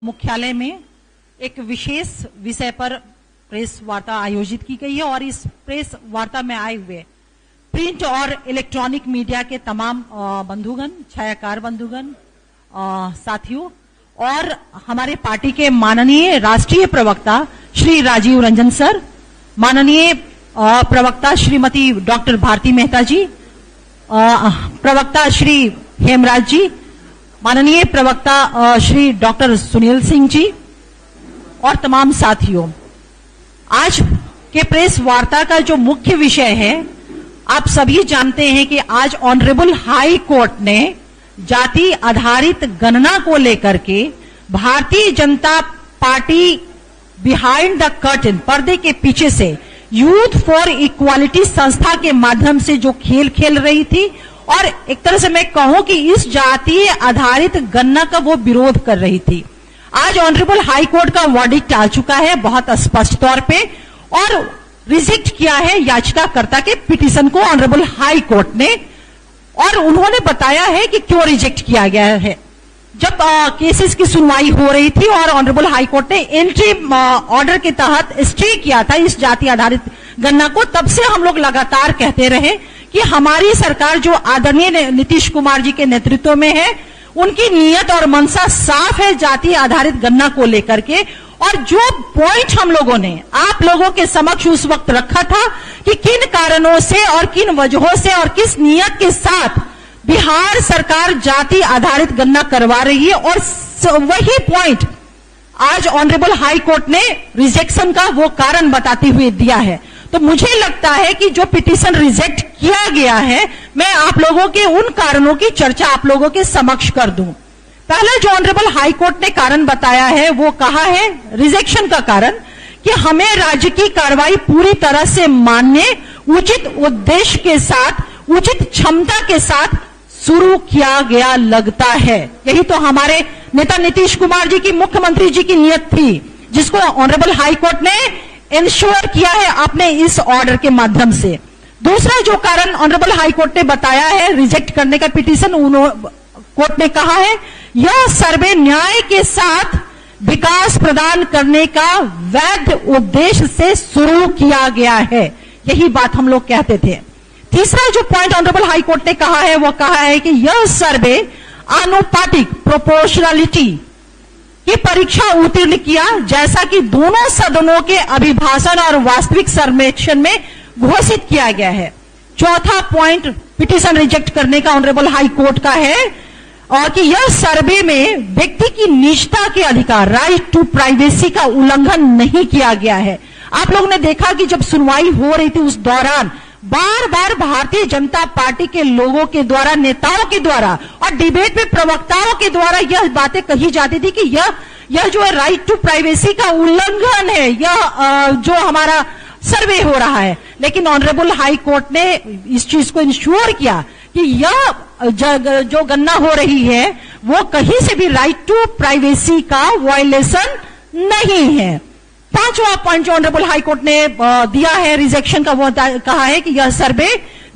मुख्यालय में एक विशेष विषय पर प्रेस वार्ता आयोजित की गई है और इस प्रेस वार्ता में आए हुए प्रिंट और इलेक्ट्रॉनिक मीडिया के तमाम बंधुगण, छायाकार बंधुगण, साथियों और हमारे पार्टी के माननीय राष्ट्रीय प्रवक्ता श्री राजीव रंजन सर, माननीय प्रवक्ता श्रीमती डॉक्टर भारती मेहता जी, प्रवक्ता श्री हेमराज जी, माननीय प्रवक्ता श्री डॉक्टर सुनील सिंह जी और तमाम साथियों, आज के प्रेस वार्ता का जो मुख्य विषय है, आप सभी जानते हैं कि आज ऑनरेबल हाई कोर्ट ने जाति आधारित गणना को लेकर के Bharatiya Janata party behind the curtain, पर्दे के पीछे से यूथ फॉर इक्वालिटी संस्था के माध्यम से जो खेल खेल रही थी और एक तरह से मैं कहूं कि इस जातीय आधारित गणना का वो विरोध कर रही थी। आज ऑनरेबल हाई कोर्ट का वर्डिक्ट आ चुका है बहुत स्पष्ट तौर पे और रिजेक्ट किया है याचिकाकर्ता के पिटीशन को ऑनरेबल हाई कोर्ट ने, और उन्होंने बताया है कि क्यों रिजेक्ट किया गया है। जब केसेस की सुनवाई हो रही थी और ऑनरेबल हाई कोर्ट ने इंटरिम ऑर्डर के तहत स्टे किया था इस जाति आधारित गणना को, तब से हम लोग लगातार कहते रहे कि हमारी सरकार जो आदरणीय नीतीश कुमार जी के नेतृत्व में है, उनकी नीयत और मंशा साफ है जाति आधारित गणना को लेकर के। और जो पॉइंट हम लोगों ने आप लोगों के समक्ष उस वक्त रखा था कि किन कारणों से और किन वजहों से और किस नीयत के साथ बिहार सरकार जाति आधारित गणना करवा रही है, और वही पॉइंट आज ऑनरेबल हाई कोर्ट ने रिजेक्शन का वो कारण बताते हुए दिया है। तो मुझे लगता है कि जो पिटीशन रिजेक्ट किया गया है, मैं आप लोगों के उन कारणों की चर्चा आप लोगों के समक्ष कर दूं। पहले जो ऑनरेबल हाई कोर्ट ने कारण बताया है, वो कहा है रिजेक्शन का कारण कि हमें राज्य की कार्रवाई पूरी तरह से मान्य, उचित उद्देश्य के साथ, उचित क्षमता के साथ शुरू किया गया लगता है। यही तो हमारे नेता नीतीश कुमार जी की, मुख्यमंत्री जी की नीयत थी, जिसको ऑनरेबल हाई कोर्ट ने इंश्योर किया है अपने इस ऑर्डर के माध्यम से। दूसरा जो कारण ऑनरेबल हाई कोर्ट ने बताया है रिजेक्ट करने का पिटीशन, कोर्ट ने कहा है यह सर्वे न्याय के साथ विकास प्रदान करने का वैध उद्देश्य से शुरू किया गया है। यही बात हम लोग कहते थे। तीसरा जो पॉइंट ऑनरेबल हाई कोर्ट ने कहा है, वो कहा है कि यह सर्वे आनुपातिक प्रोपोर्शनलिटी की परीक्षा उत्तीर्ण किया, जैसा कि दोनों सदनों के अभिभाषण और वास्तविक सर्वेक्षण में घोषित किया गया है। चौथा पॉइंट पिटीशन रिजेक्ट करने का ऑनरेबल हाई कोर्ट का है और कि यह सर्वे में व्यक्ति की निजता के अधिकार, राइट टू प्राइवेसी का उल्लंघन नहीं किया गया है। आप लोगों ने देखा कि जब सुनवाई हो रही थी उस दौरान बार बार भारतीय जनता पार्टी के लोगों के द्वारा, नेताओं के द्वारा और डिबेट में प्रवक्ताओं के द्वारा यह बातें कही जाती थी कि यह जो है राइट टू प्राइवेसी का उल्लंघन है, यह जो हमारा सर्वे हो रहा है। लेकिन ऑनरेबल हाई कोर्ट ने इस चीज को इंश्योर किया कि यह जो गणना हो रही है वो कहीं से भी राइट टू प्राइवेसी का वायलेशन नहीं है। पांचवा पॉइंट जो ऑनरेबल हाई कोर्ट ने दिया है रिजेक्शन का, वो कहा है कि यह सर्वे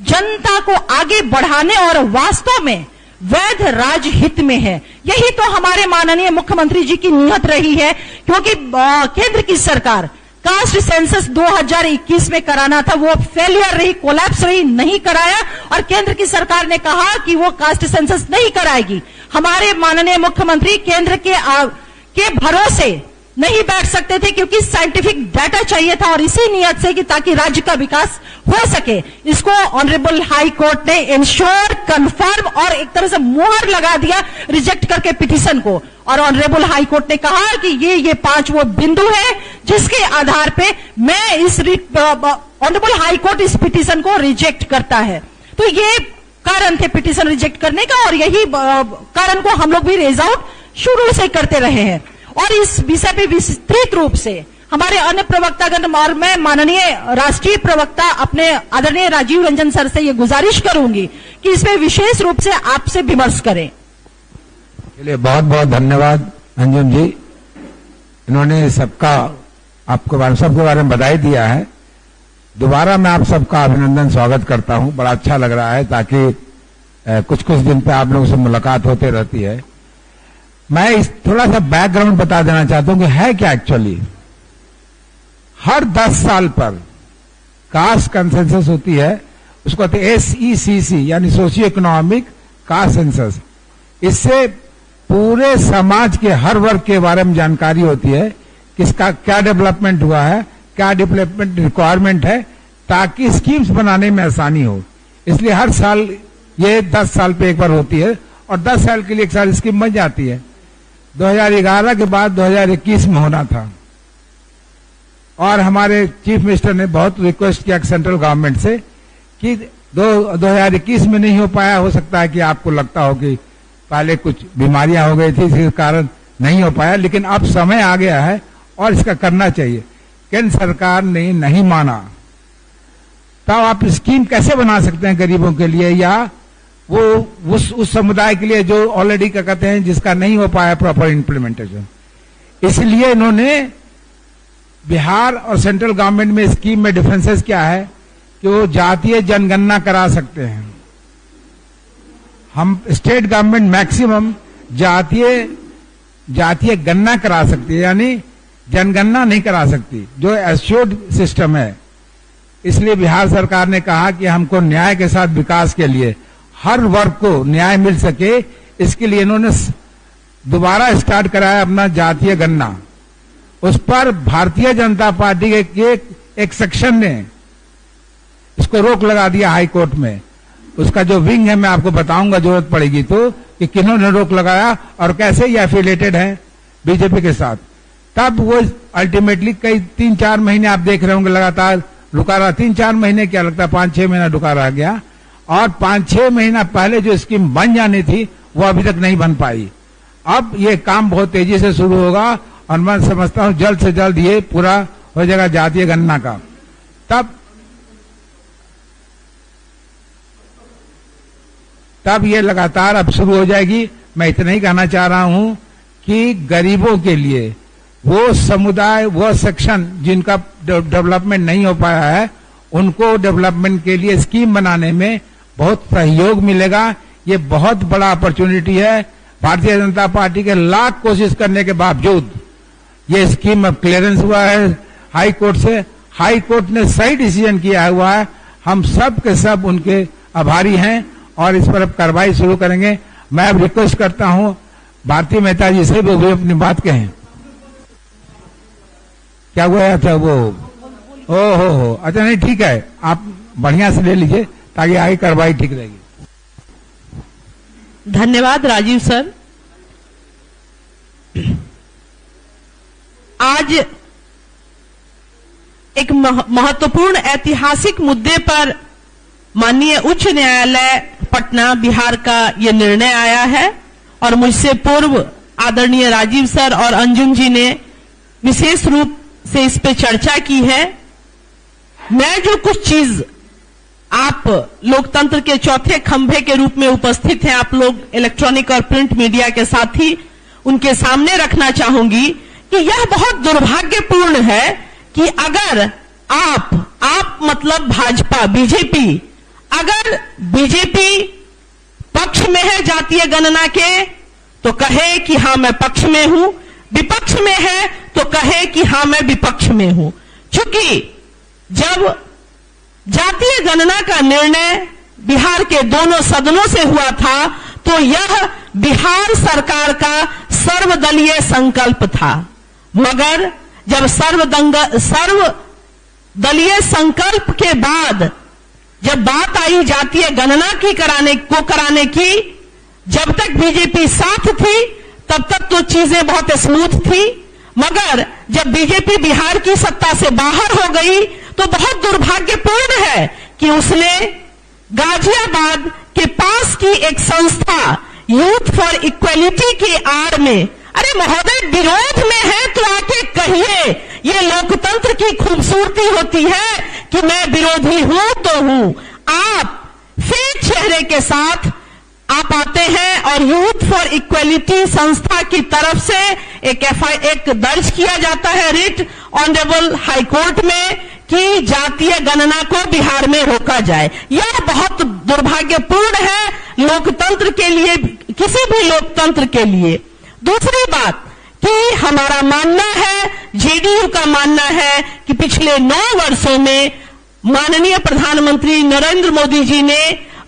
जनता को आगे बढ़ाने और वास्तव में वैध राजहित में है। यही तो हमारे माननीय मुख्यमंत्री जी की नीयत रही है, क्योंकि केंद्र की सरकार कास्ट सेंसस 2021 में कराना था, वो फेलियर रही, कोलैप्स रही, नहीं कराया और केंद्र की सरकार ने कहा कि वो कास्ट सेंसस नहीं कराएगी। हमारे माननीय मुख्यमंत्री केंद्र के भरोसे नहीं बैठ सकते थे, क्योंकि साइंटिफिक डाटा चाहिए था और इसी नियत से कि ताकि राज्य का विकास हो सके, इसको ऑनरेबल हाई कोर्ट ने इंश्योर, कंफर्म और एक तरह से मोहर लगा दिया रिजेक्ट करके पिटीशन को। और ऑनरेबल हाई कोर्ट ने कहा कि ये 5 वो बिंदु है जिसके आधार पे मैं इस ऑनरेबल हाई कोर्ट इस पिटीशन को रिजेक्ट करता है। तो ये कारण थे पिटीशन रिजेक्ट करने का और यही कारण को हम लोग भी रेज आउट शुरू से करते रहे हैं। और इस विषय पे विस्तृत रूप से हमारे अन्य प्रवक्तागण और मैं माननीय राष्ट्रीय प्रवक्ता अपने आदरणीय राजीव रंजन सर से ये गुजारिश करूंगी कि इसमें विशेष रूप से आपसे विमर्श करें। चलिए, बहुत बहुत धन्यवाद अंजुम जी, इन्होंने सबका सबके बारे में बधाई दिया है। दोबारा मैं आप सबका अभिनंदन स्वागत करता हूं, बड़ा अच्छा लग रहा है, ताकि कुछ दिन पे आप लोगों से मुलाकात होते रहती है। मैं थोड़ा सा बैकग्राउंड बता देना चाहता हूं कि है क्या एक्चुअली। हर 10 साल पर कास्ट कंसेंसस होती है, उसको कहते हैं SECC यानी सोशियो इकोनॉमिक कास्ट सेंसस। इससे पूरे समाज के हर वर्ग के बारे में जानकारी होती है, किसका क्या डेवलपमेंट हुआ है, क्या डेवलपमेंट रिक्वायरमेंट है, ताकि स्कीम्स बनाने में आसानी हो। इसलिए हर साल ये 10 साल पे एक बार होती है और 10 साल के लिए एक साल स्कीम बन जाती है। 2011 के बाद 2021 में होना था और हमारे चीफ मिनिस्टर ने बहुत रिक्वेस्ट किया सेंट्रल गवर्नमेंट से कि 2021 में नहीं हो पाया। हो सकता है कि आपको लगता हो कि पहले कुछ बीमारियां हो गई थी, इसके कारण नहीं हो पाया, लेकिन अब समय आ गया है और इसका करना चाहिए। केंद्र सरकार ने नहीं माना, तब आप स्कीम कैसे बना सकते हैं गरीबों के लिए या वो उस समुदाय के लिए जो ऑलरेडी क्या कहते हैं जिसका नहीं हो पाया प्रॉपर इम्प्लीमेंटेशन। इसलिए इन्होंने बिहार और सेंट्रल गवर्नमेंट में स्कीम में डिफरेंसेस क्या है कि वो जातीय जनगणना करा सकते हैं। हम स्टेट गवर्नमेंट मैक्सिमम जातीय गणना करा सकती है, यानी जनगणना नहीं करा सकती, जो एश्योर्ड सिस्टम है। इसलिए बिहार सरकार ने कहा कि हमको न्याय के साथ विकास के लिए हर वर्ग को न्याय मिल सके, इसके लिए इन्होंने दोबारा स्टार्ट कराया अपना जातीय गणना। उस पर भारतीय जनता पार्टी के एक सेक्शन ने इसको रोक लगा दिया हाई कोर्ट में। उसका जो विंग है मैं आपको बताऊंगा जरूरत पड़ेगी तो कि किन्होंने रोक लगाया और कैसे ये एफिलिएटेड है बीजेपी के साथ। तब वो अल्टीमेटली कई 3-4 महीने आप देख रहे होंगे लगातार रुका रहा। 3-4 महीने क्या लगता है 5-6 महीना रुका रह गया और 5-6 महीना पहले जो स्कीम बन जानी थी वो अभी तक नहीं बन पाई। अब ये काम बहुत तेजी से शुरू होगा और मैं समझता हूं जल्द से जल्द ये पूरा हो जाएगा जातीय गणना का। तब ये लगातार अब शुरू हो जाएगी। मैं इतना ही कहना चाह रहा हूं कि गरीबों के लिए वो समुदाय वो सेक्शन जिनका डेवलपमेंट नहीं हो पाया है उनको डेवलपमेंट के लिए स्कीम बनाने में बहुत सहयोग मिलेगा। ये बहुत बड़ा अपॉर्चुनिटी है। भारतीय जनता पार्टी के लाख कोशिश करने के बावजूद ये स्कीम अब क्लियरेंस हुआ है हाई कोर्ट से। हाई कोर्ट ने सही डिसीजन किया हुआ है। हम सब के सब उनके आभारी हैं और इस पर अब कार्रवाई शुरू करेंगे। मैं अब रिक्वेस्ट करता हूं भारती मेहता जी से भी अपनी बात कहें। क्या हुआ था वो? हो अच्छा नहीं ठीक है, आप बढ़िया से ले लीजिए ताकि आगे कार्रवाई ठीक रहेगी। धन्यवाद राजीव सर। आज एक महत्वपूर्ण ऐतिहासिक मुद्दे पर माननीय उच्च न्यायालय पटना बिहार का यह निर्णय आया है और मुझसे पूर्व आदरणीय राजीव सर और अंजुम जी ने विशेष रूप से इस पे चर्चा की है। मैं जो कुछ चीज आप लोकतंत्र के चौथे खंभे के रूप में उपस्थित हैं, आप लोग इलेक्ट्रॉनिक और प्रिंट मीडिया के साथी, उनके सामने रखना चाहूंगी कि यह बहुत दुर्भाग्यपूर्ण है कि अगर आप मतलब भाजपा बीजेपी, अगर बीजेपी पक्ष में है जातीय गणना के तो कहे कि हां मैं पक्ष में हूं, विपक्ष में है तो कहे कि हां मैं विपक्ष में हूं। चूंकि जब जातीय गणना का निर्णय बिहार के दोनों सदनों से हुआ था तो यह बिहार सरकार का सर्वदलीय संकल्प था, मगर जब सर्वदलीय संकल्प के बाद जब बात आई जातीय गणना की कराने की, जब तक बीजेपी साथ थी तब तक तो चीजें बहुत स्मूथ थी, मगर जब बीजेपी बिहार की सत्ता से बाहर हो गई तो बहुत दुर्भाग्यपूर्ण है कि उसने गाजियाबाद के पास की एक संस्था यूथ फॉर इक्वलिटी के आड़ में, अरे महोदय विरोध में है तो आके कहिए, ये लोकतंत्र की खूबसूरती होती है कि मैं विरोधी हूं तो हूं। आप फेक चेहरे के साथ आप आते हैं और यूथ फॉर इक्वलिटी संस्था की तरफ से एक दर्ज किया जाता है रिट ऑनरेबल हाई कोर्ट में कि जातीय गणना को बिहार में रोका जाए। यह बहुत दुर्भाग्यपूर्ण है लोकतंत्र के लिए, किसी भी लोकतंत्र के लिए। दूसरी बात कि हमारा मानना है, जेडीयू का मानना है कि पिछले 9 वर्षों में माननीय प्रधानमंत्री नरेंद्र मोदी जी ने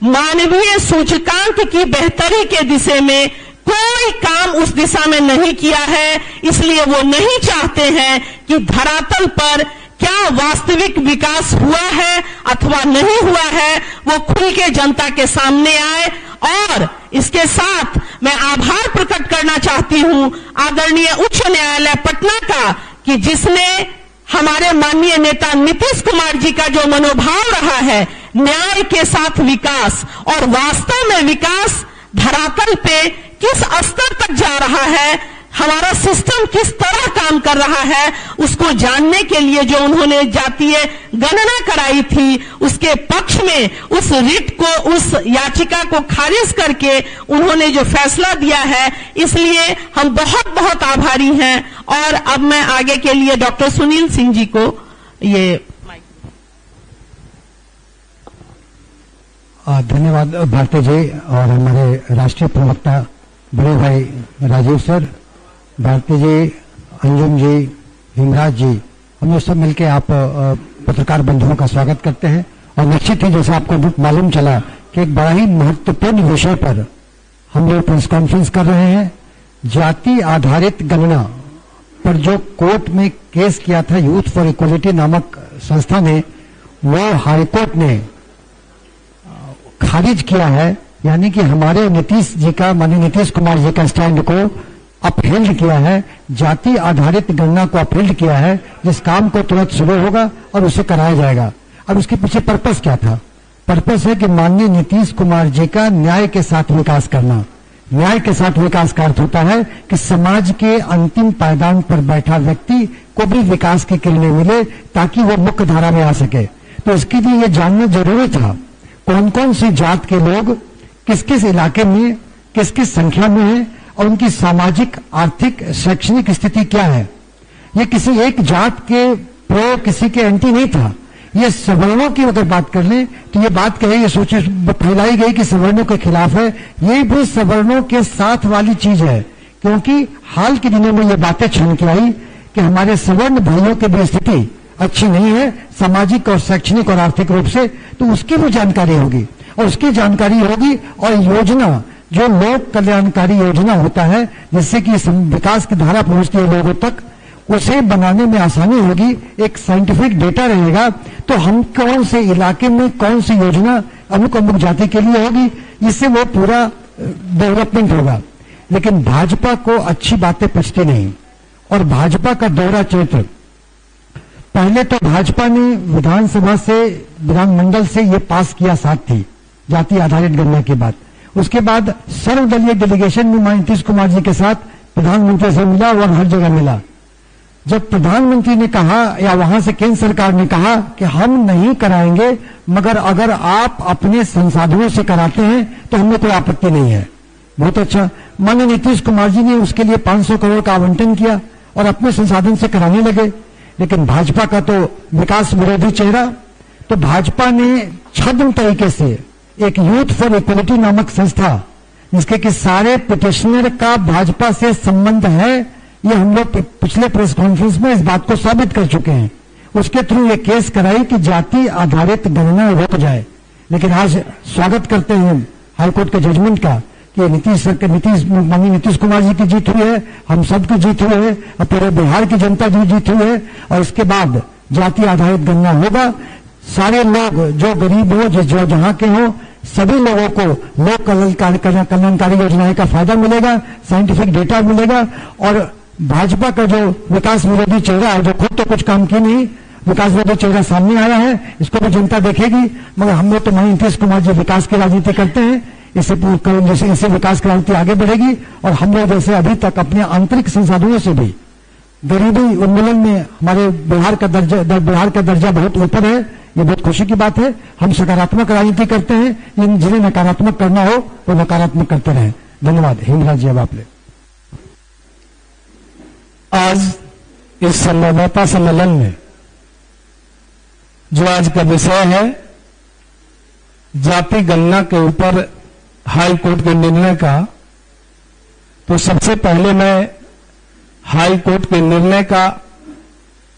मानवीय सूचकांक की बेहतरी के दिशा में कोई काम उस दिशा में नहीं किया है। इसलिए वो नहीं चाहते हैं कि धरातल पर क्या वास्तविक विकास हुआ है अथवा नहीं हुआ है, वो खुल के जनता के सामने आए। और इसके साथ मैं आभार प्रकट करना चाहती हूं आदरणीय उच्च न्यायालय पटना का कि जिसने हमारे माननीय नेता नीतीश कुमार जी का जो मनोभाव रहा है न्याय के साथ विकास, और वास्तव में विकास धरातल पे किस स्तर तक जा रहा है, हमारा सिस्टम किस तरह काम कर रहा है, उसको जानने के लिए जो उन्होंने जातीय गणना कराई थी उसके पक्ष में उस रिट को, उस याचिका को खारिज करके उन्होंने जो फैसला दिया है, इसलिए हम बहुत बहुत आभारी हैं। और अब मैं आगे के लिए डॉक्टर सुनील सिंह जी को ये धन्यवाद भारती जी और हमारे राष्ट्रीय प्रवक्ता बड़े भाई राजीव सर, भारती जी, अंजुम जी, हिमराज जी, हम लोग सब मिलकर आप पत्रकार बंधुओं का स्वागत करते हैं। और निश्चित ही जैसा आपको मालूम चला कि एक बड़ा ही महत्वपूर्ण विषय पर हम लोग प्रेस कॉन्फ्रेंस कर रहे हैं। जाति आधारित गणना पर जो कोर्ट में केस किया था यूथ फॉर इक्वलिटी नामक संस्था ने, वो हाईकोर्ट ने खारिज किया है। यानी कि हमारे नीतीश जी का, माननीय नीतीश कुमार जी का स्टैंड को अपहेल्ड किया है, जाति आधारित गणना को अपहेल्ड किया है, जिस काम को तुरंत शुरू होगा और उसे कराया जाएगा। अब उसके पीछे पर्पस क्या था? पर्पस है कि माननीय नीतीश कुमार जी का न्याय के साथ विकास करना। न्याय के साथ विकास का अर्थ होता है कि समाज के अंतिम पायदान पर बैठा व्यक्ति को भी विकास की किरणें मिले ताकि वो मुख्य धारा में आ सके। तो इसके लिए ये जानना जरूरी था कौन कौन सी जात के लोग किस किस इलाके में किस किस संख्या में है और उनकी सामाजिक, आर्थिक, शैक्षणिक स्थिति क्या है। ये किसी एक जात के प्रो, किसी के एंटी नहीं था। ये सवर्णों की अगर बात कर लें तो ये बात कही, ये सोचे फैलाई गई कि सवर्णों के खिलाफ है, ये भी सवर्णों के साथ वाली चीज है। क्योंकि हाल के दिनों में ये बातें छन के आई कि हमारे सवर्ण भाइयों की भी स्थिति अच्छी नहीं है सामाजिक और शैक्षणिक और आर्थिक रूप से, तो उसकी भी जानकारी होगी और उसकी जानकारी होगी। और योजना, जो लोक कल्याणकारी योजना होता है जिससे कि विकास की धारा पहुंचती है लोगों तक, उसे बनाने में आसानी होगी। एक साइंटिफिक डेटा रहेगा तो हम कौन से इलाके में कौन सी योजना अमुक अमुक जाति के लिए होगी, इससे वो पूरा डेवलपमेंट होगा। लेकिन भाजपा को अच्छी बातें पचती नहीं और भाजपा का दोहरा चरित्र। पहले तो भाजपा ने विधानसभा से, विधानमंडल से ये पास किया, साथ थी जाति आधारित गणना की बात। उसके बाद सर्वदलीय डेलीगेशन में माननीय नीतीश कुमार जी के साथ प्रधानमंत्री से मिला और हर जगह मिला। जब प्रधानमंत्री ने कहा या वहां से केंद्र सरकार ने कहा कि हम नहीं कराएंगे, मगर अगर आप अपने संसाधनों से कराते हैं तो हमें कोई आपत्ति नहीं है। बहुत अच्छा। माननीय नीतीश कुमार जी ने उसके लिए 500 करोड़ का आवंटन किया और अपने संसाधन से कराने लगे। लेकिन भाजपा का तो विकास विरोधी चेहरा, तो भाजपा ने छद्म तरीके से एक यूथ फॉर इक्वलिटी नामक संस्था, जिसके कि सारे पिटिशनर का भाजपा से संबंध है, ये हम लोग पिछले प्रेस कॉन्फ्रेंस में इस बात को साबित कर चुके हैं, उसके थ्रू ये केस कराई कि जाति आधारित गणना रोक जाए। लेकिन आज स्वागत करते हैं हाईकोर्ट के जजमेंट का कि माननीय नीतीश कुमार जी की जीत हुई है, हम सबकी जीत हुई है और पूरे बिहार की जनता की जीत हुई है। और इसके बाद जाति आधारित गणना होगा। सारे लोग जो गरीब हो, जो जहां के हो, सभी लोगों को लोक कल्याणकारी योजनाएं का फायदा मिलेगा, साइंटिफिक डेटा मिलेगा। और भाजपा का जो विकास विरोधी चेहरा है, जो खुद तो कुछ काम की नहीं, विकास विरोधी चेहरा सामने आया है, इसको भी जनता देखेगी। मगर हम लोग तो माननीय नीतीश कुमार जी विकास की राजनीति करते हैं, इससे विकास की राजनीति आगे बढ़ेगी। और हम लोग जैसे अभी तक अपने आंतरिक संसाधनों से भी गरीबी उन्मूलन में हमारे बिहार का दर्जा बहुत ऊपर है, ये बहुत खुशी की बात है। हम सकारात्मक राजनीति करते हैं, लेकिन जिन्हें नकारात्मक करना हो वो नकारात्मक करते रहे। धन्यवाद। हिमराज जी, अब आप ले। आज इस संवाददाता सम्मेलन में जो आज का विषय है, जाति गणना के ऊपर हाई कोर्ट के निर्णय का, तो सबसे पहले मैं हाई कोर्ट के निर्णय का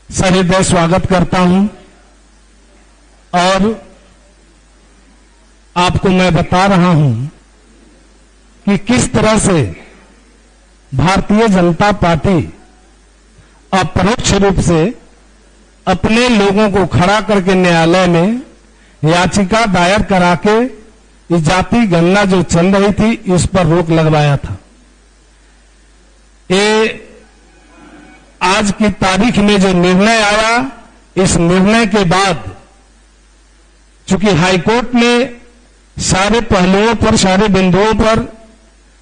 सहृदय स्वागत करता हूं और आपको मैं बता रहा हूं कि किस तरह से भारतीय जनता पार्टी अपरोक्ष रूप से अपने लोगों को खड़ा करके न्यायालय में याचिका दायर करा के इस जाति गणना जो चल रही थी इस पर रोक लगवाया था। ये आज की तारीख में जो निर्णय आया, इस निर्णय के बाद चूंकि हाईकोर्ट ने सारे पहलुओं पर, सारे बिंदुओं पर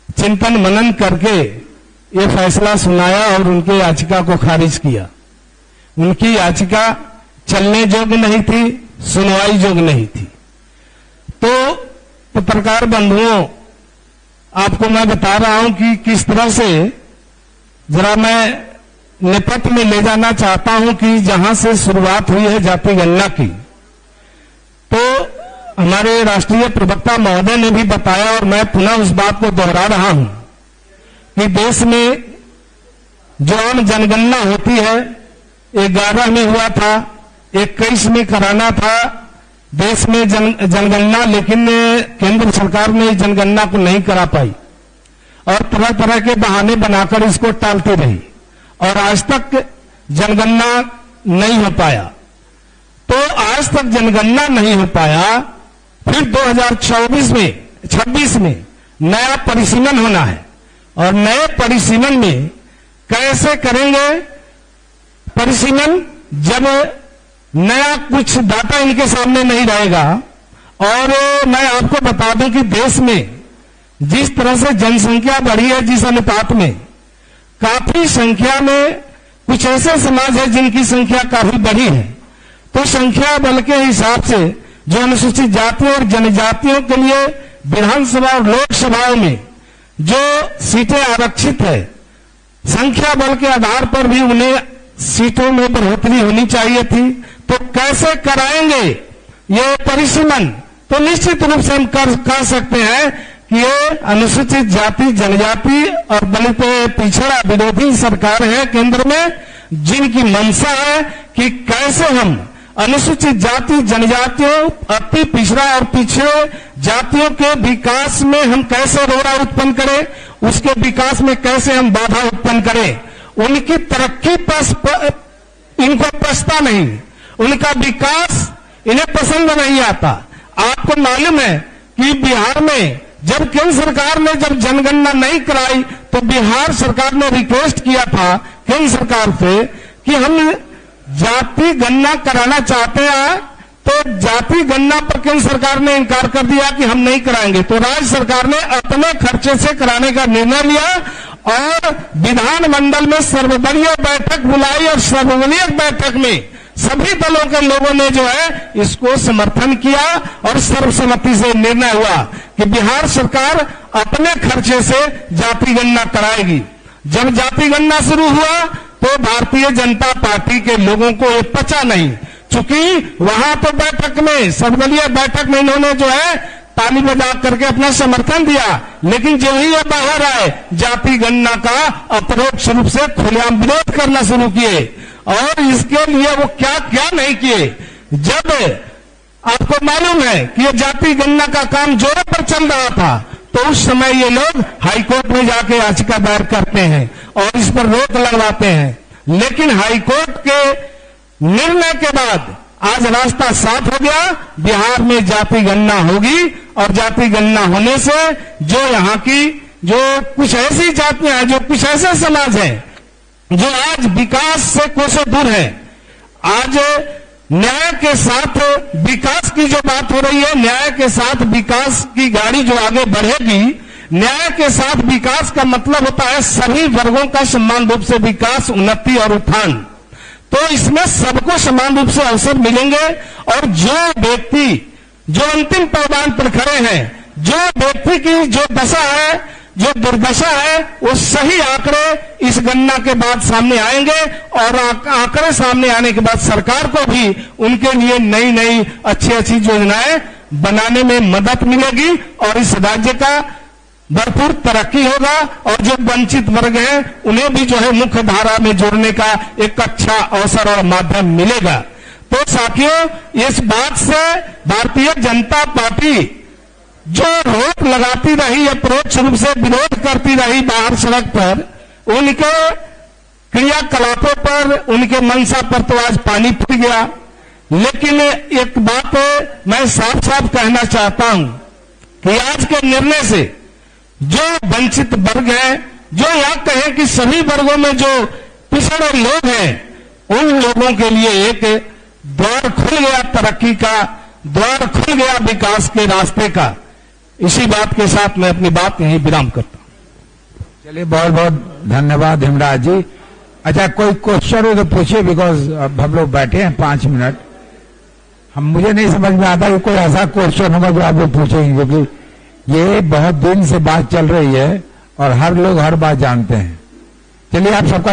चिंतन मनन करके ये फैसला सुनाया और उनकी याचिका को खारिज किया। उनकी याचिका चलने योग्य नहीं थी, सुनवाई योग्य नहीं थी। तो पत्रकार बंधुओं, आपको मैं बता रहा हूं कि किस तरह से जरा मैं निपट में ले जाना चाहता हूं कि जहां से शुरुआत हुई है जाति गणना की। तो हमारे राष्ट्रीय प्रवक्ता महोदय ने भी बताया और मैं पुनः उस बात को दोहरा रहा हूं कि देश में जो आम जनगणना होती है 11 में हुआ था, 21 में कराना था देश में जनगणना, लेकिन केंद्र सरकार ने जनगणना को नहीं करा पाई और तरह तरह के बहाने बनाकर इसको टालती रही और आज तक जनगणना नहीं हो पाया। तो आज तक जनगणना नहीं हो पाया, फिर 2026 में नया परिसीमन होना है और नए परिसीमन में कैसे करेंगे परिसीमन जब नया कुछ डाटा इनके सामने नहीं रहेगा। और मैं आपको बता दूं कि देश में जिस तरह से जनसंख्या बढ़ी है, जिस अनुपात में, काफी संख्या में कुछ ऐसे समाज है जिनकी संख्या काफी बढ़ी है। तो संख्या बल के हिसाब से जो अनुसूचित जातियों और जनजातियों के लिए विधानसभा और लोकसभाओं में जो सीटें आरक्षित है, संख्या बल के आधार पर भी उन्हें सीटों में बढ़ोतरी होनी चाहिए थी। तो कैसे कराएंगे ये परिसीमन? तो निश्चित रूप से हम कर सकते हैं कि ये अनुसूचित जाति, जनजाति और दलित पिछड़ा विरोधी सरकार है केंद्र में, जिनकी मंशा है कि कैसे हम अनुसूचित जाति, जनजातियों, अति पिछड़ा और पिछड़े जातियों के विकास में हम कैसे रोड़ा उत्पन्न करें, उसके विकास में कैसे हम बाधा उत्पन्न करें। उनकी तरक्की पर इनको पछता नहीं, उनका विकास इन्हें पसंद नहीं आता। आपको मालूम है कि बिहार में जब केंद्र सरकार ने जब जनगणना नहीं कराई तो बिहार सरकार ने रिक्वेस्ट किया था केंद्र सरकार से कि हम जाति गणना कराना चाहते हैं, तो जाति गणना पर केंद्र सरकार ने इनकार कर दिया कि हम नहीं कराएंगे। तो राज्य सरकार ने अपने खर्चे से कराने का निर्णय लिया और विधानमंडल में सर्वदलीय बैठक बुलाई और सर्वदलीय बैठक में सभी दलों के लोगों ने जो है इसको समर्थन किया और सर्वसम्मति से निर्णय हुआ कि बिहार सरकार अपने खर्चे से जाति गणना कराएगी। जब जाति गणना शुरू हुआ तो भारतीय जनता पार्टी के लोगों को ये पचा नहीं, चूंकि वहां तो बैठक में, सर्वदलीय बैठक में इन्होंने जो है ताली बजा करके अपना समर्थन दिया, लेकिन जो ही ये बाहर आए जाति गणना का अपरोक्ष रूप से खुलेआम विरोध करना शुरू किए। और इसके लिए वो क्या क्या नहीं किए। जब आपको मालूम है कि ये जाति गणना का काम जोरों पर चल रहा था तो उस समय ये लोग हाईकोर्ट में जाके याचिका दायर करते हैं और इस पर रोक लगवाते हैं। लेकिन हाईकोर्ट के निर्णय के बाद आज रास्ता साफ हो गया, बिहार में जाति गणना होगी और जाति गणना होने से जो यहाँ की जो कुछ ऐसी जातियां हैं, जो कुछ ऐसे समाज हैं जो आज विकास से कोसों दूर है, आज न्याय के साथ विकास की जो बात हो रही है, न्याय के साथ विकास की गाड़ी जो आगे बढ़ेगी, न्याय के साथ विकास का मतलब होता है सभी वर्गों का समान रूप से विकास, उन्नति और उत्थान। तो इसमें सबको समान रूप से अवसर मिलेंगे और जो व्यक्ति जो अंतिम पायदान पर खड़े हैं, जो व्यक्ति की जो दशा है, जो दुर्दशा है, वो सही आंकड़े इस गणना के बाद सामने आएंगे और आंकड़े सामने आने के बाद सरकार को भी उनके लिए नई नई अच्छी अच्छी योजनाएं बनाने में मदद मिलेगी और इस राज्य का भरपूर तरक्की होगा और जो वंचित वर्ग है उन्हें भी जो है मुख्य धारा में जोड़ने का एक अच्छा अवसर और माध्यम मिलेगा। तो साथियों, इस बात से भारतीय जनता पार्टी जो रोक लगाती रही, अप्रोच रूप से विरोध करती रही बाहर सड़क पर, उनके क्रियाकलापों पर, उनके मंशा पर तो आज पानी फिर गया। लेकिन एक बात मैं साफ साफ कहना चाहता हूं कि आज के निर्णय से जो वंचित वर्ग है, जो यह कहे कि सभी वर्गों में जो पिछड़े लोग हैं, उन लोगों के लिए एक द्वार खुल गया, तरक्की का द्वार खुल गया, विकास के रास्ते का। इसी बात के साथ मैं अपनी बात यहीं विराम करता हूं। चलिए, बहुत बहुत धन्यवाद हेमराज जी। अच्छा, कोई क्वेश्चन हो तो पूछिए, बिकॉज अब हम लोग बैठे हैं 5 मिनट। मुझे नहीं समझ में आता कि कोई ऐसा क्वेश्चन होगा जो आप लोग पूछेंगे, क्योंकि ये बहुत दिन से बात चल रही है और हर लोग हर बात जानते हैं। चलिए, आप सबका